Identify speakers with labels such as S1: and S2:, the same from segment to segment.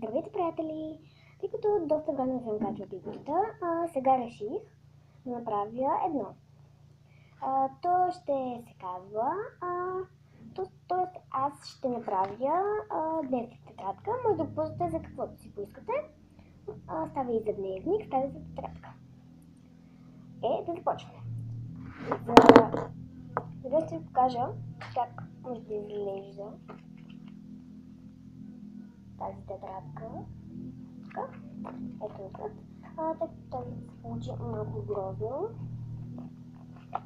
S1: Здравейте, приятели! Тъй като доста време съм качвал видеота, сега реших да направя едно. То ще се казва, т.е. аз ще направя дневник тетрадка. Може да го ползвате за каквото си поискате. Става и за дневник, става и за тетрадка. Да започваме. Сега ще ви покажа как може да изглежда тази тетрадка. Ето отзад. Тъй като тази се получи малко грозно,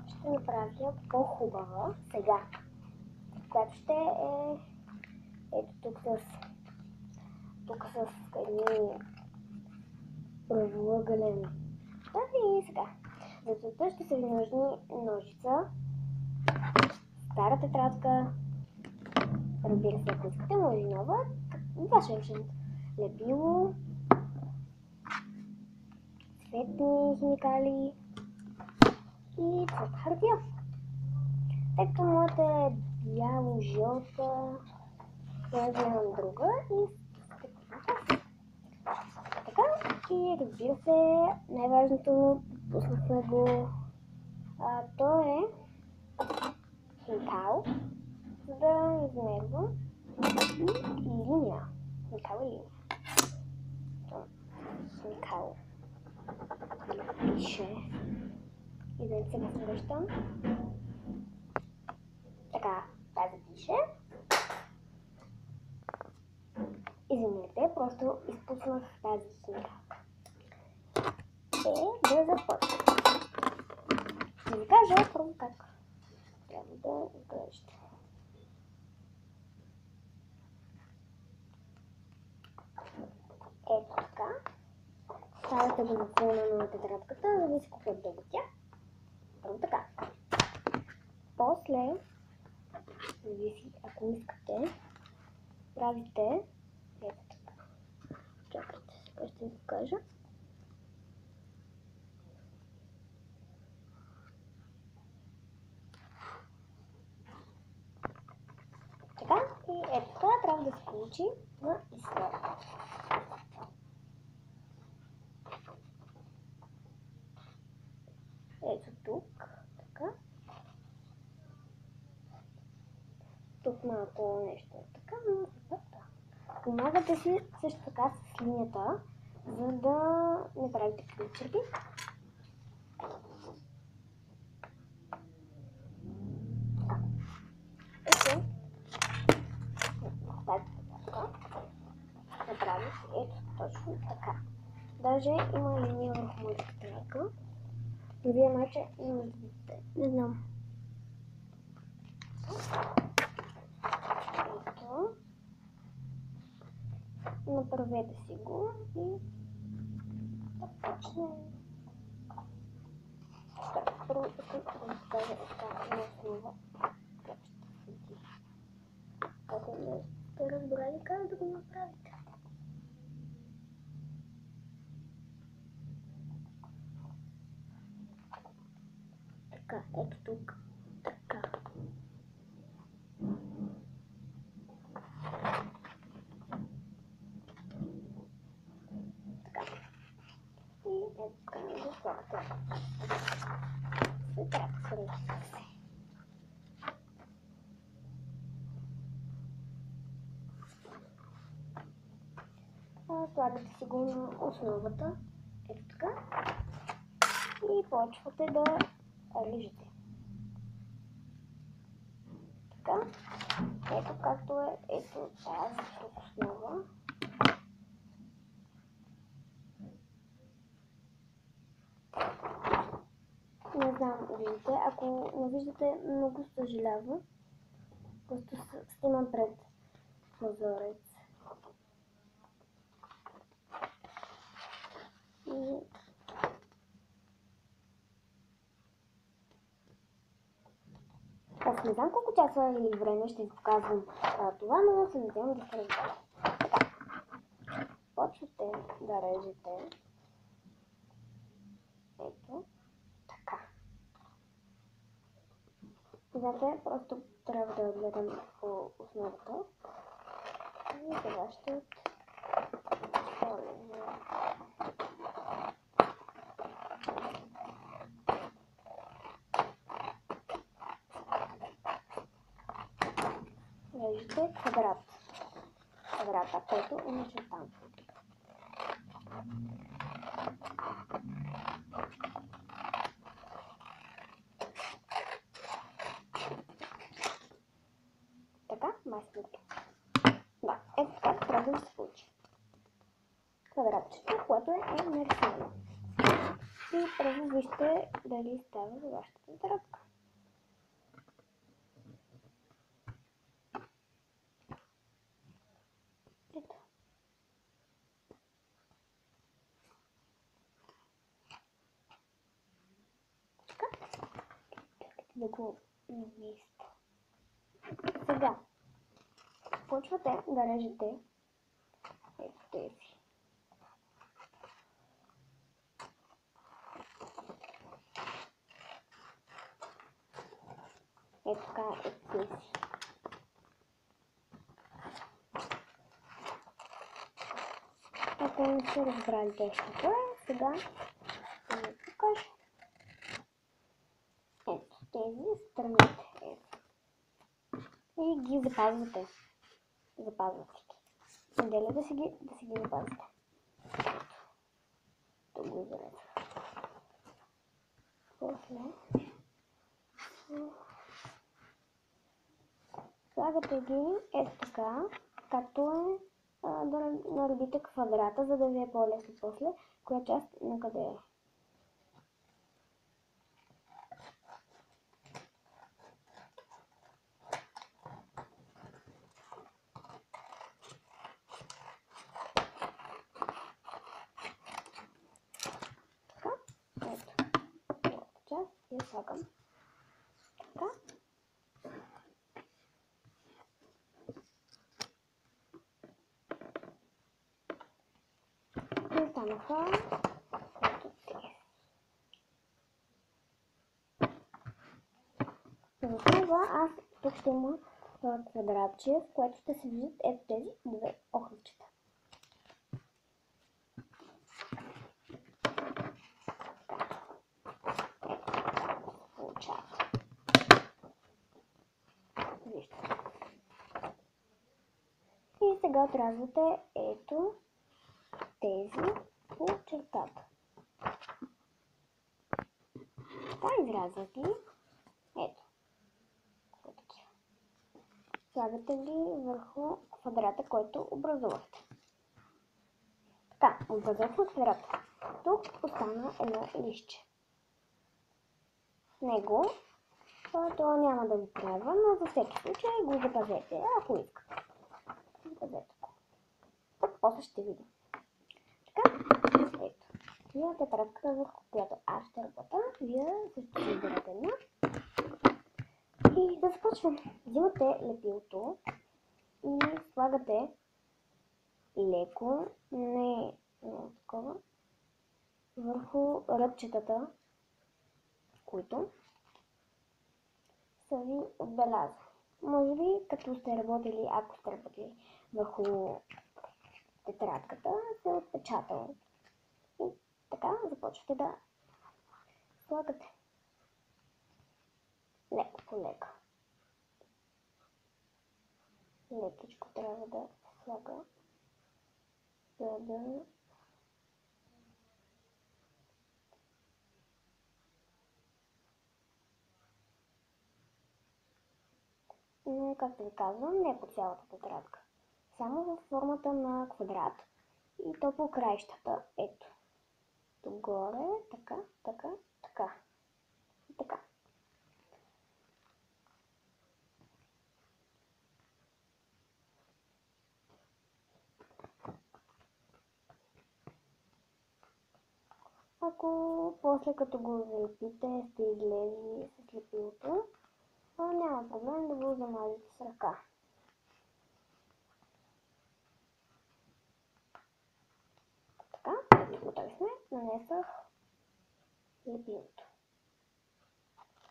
S1: ще направя по-хубава сега, която ще е ето тук с едни правоъгълен. И сега. За целта ще са ви нужни ножица, стара тетрадка, разбира се, ако искате, може и нова, ваше решение. Лепило, цветни химикали и цветна хартия. Тъй като моята е бяло-жълта, я вземам друга и така. И разбира се, най-важното, пуснахме го, то е химикал, за да измерва и линия. Химикал и линия. Химикал. Пише. И да сега се връщам. Така, тази пише. Извинете, просто изпуснах тази химикалка. Да започнем. Ще ви кажа първо как трябва да изглежда. Ето така. Ставате го на фона на тетрадката, зависи колко е дълга тя. Първо така. После, зависи, ако искате, правите ето така. Чакайте, сега ще ви покажа. Така, и ето това трябва да се получи на изслед. Ето тук, така. Тук малко нещо е така, но така. Помагате си също така с линията, за да не правите ключерки. Ето. Направих ето точно така. Даже има линия върху моята тетрадка. Но вие маче не може да видите. Не знам. Ето. Направете си го и да почнем. Първо искам да ви покажа така на основа. Как ще седи. Ако не сте разбрали как да го направите. Така, ето тук. Така. Така. И ето така го слагате. Сега среща се. Слагате си го на основата. Ето така. И почвате да режете. Така. Ето както е. Ето тази тук основа. Не знам, виждате. Ако не виждате, много съжалявам. Просто снимам пред прозорец. И аз не знам колко часа или време ще ви показвам това, но се надявам да сте разбрали. Така. Почвате да режете. Ето. Така. Знаете, просто трябва да гледам по основата. И сега ще квадрата, който е начертан. Така, майсторите. Да, ето така трябва да се получи квадратчето, което е нарисувано. И първо вижте дали става за вашата тетрадка. Ето. Така. Да го наместа. Сега почвате да режете ето тези. Ето така ето тези. Ако не сте разбрали нещо, сега ще ви покажа. Ето тези страните. Ето. И ги запазвате. Запазвате ги. Неделя да си ги запазите. Тук го изрежа. После слагате ги ето така, както е да наредите квадрата, за да ви е по-лесно после, коя част на къде е. Така, ето, другата част я слагам. Така. И останаха ето тези. За това аз тук ще има квадратче, в което ще се виждат ето тези две охличета. И сега отрязвате ето тези по чертата. Така, изрязват ги. Ето. Слагате ги върху квадрата, който образувахте. Така, образувахме квадрата. Тук остана едно листче. Него това няма да ви трябва, но за всеки случай го запазете, ако искате. Запазете го. Тук после ще видим. Така, ето. Вие тетрадката, върху която аз ще работя, вие също ще изберете една. И да започвам. Взимате лепилото и слагате леко, не много такова, върху ръбчетата, които са ви отбелязали. Може би, като сте работили, ако сте работили върху тетрадката, се е отпечатало. И така започвате да слагате леко по леко. Лекичко трябва да се слага, за да но, както ви казвам, не по цялата тетрадка. Само във формата на квадрат и то по краищата. Ето. Догоре, така, така, така. И така. Ако после като го залепите сте излезли с лепилото, няма проблем да го замажете с ръка. Така, готови сме, нанесах лепилото.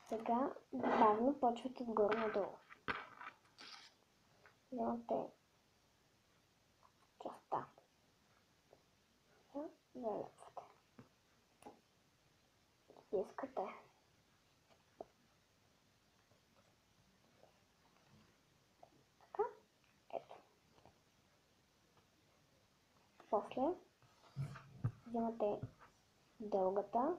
S1: Сега бавно почвате отгоре надолу. Вземате частта. Залепвате. Искате. Така. После взимате дългата,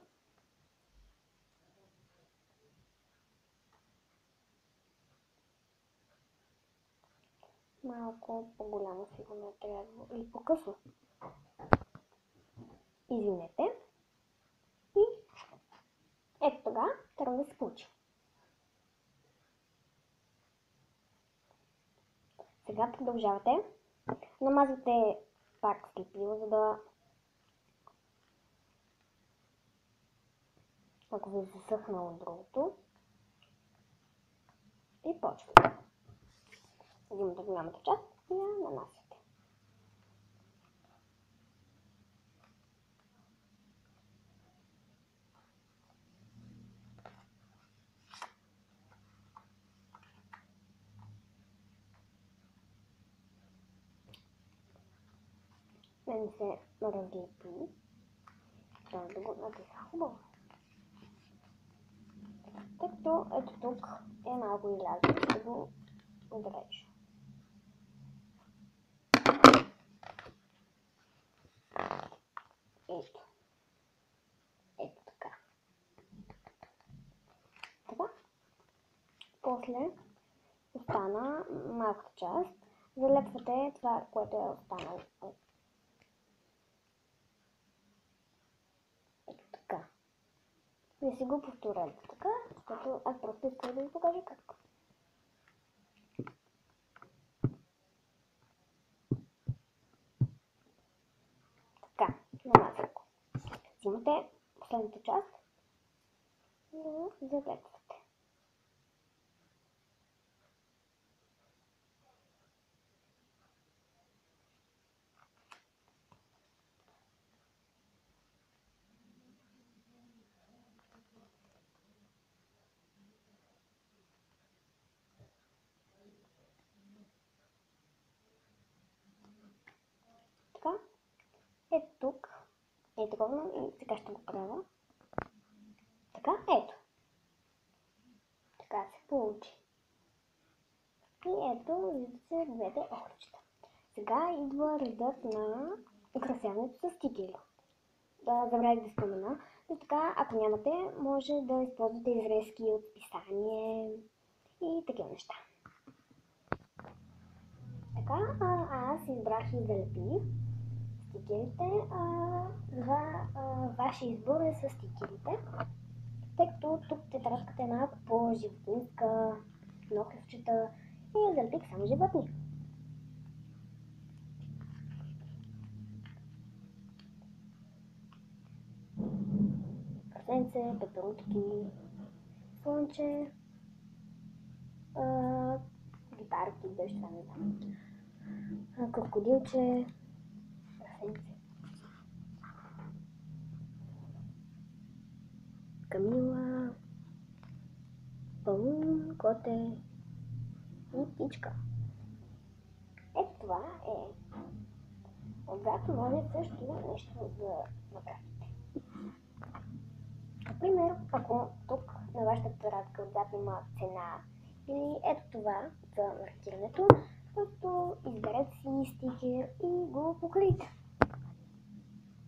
S1: малко по-голямо сигурно трябва, или по-късно. Извинете. И ето така трябва да се получи. Сега продължавате. Намазвате пак слепливо, за да, ако ви е засъхнало другото. И почвате. Взимате голямата част и я нанасяте. Не се разлепи. Трябва да го натиса хубаво. Тъй като ето тук е малко излязло, да го отрежа. Ето. Ето така. Така. После остана малката част. Залепвате това, което е останало. Ето така. Не си го повторете така, защото аз просто искам да ви покажа как. Така, намазах го. Взимате последната част и залепвате. Така, ето тук е такова и сега ще го правя. Така, ето. Така се получи. И ето, виждате се двете охричета. Сега идва редът на украсяването с стикери. Да, забравих да спомена. Но така, ако нямате, може да използвате изрезки от писание и такива неща. Така, аз избрах и залепих стикерите. Вашия избор е с стикерите, тъй като тук тетрадката е малко по-животинска, нохлевчета и залепих само животни. Прасенце, пеперутки, слънче, гитарки, беше това не знам, крокодилче, прасенце, Камила, паун, коте и птичка. Ето това е. Отзад може също нещо да направите. Например, ако тук на вашата тетрадка отзад има цена или ето това за маркирането, просто изберете си стикер и го покрийте.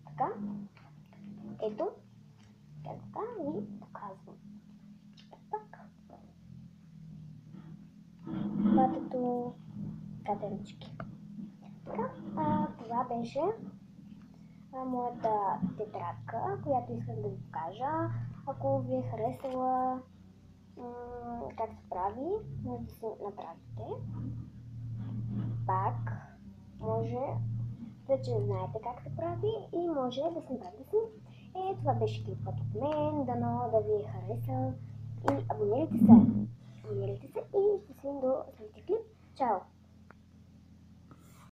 S1: Така, ето, така ви показвам. Пак. Батето, катерички. Така, това беше моята тетрадка, която исках да ви покажа. Ако ви е харесала как се прави, може да си направите. Пак може вече знаете как се прави и може да се направите си. Това беше клипът от мен, дано да ви е харесал и абонирайте се. И ще се видим до следващия клип. Чао!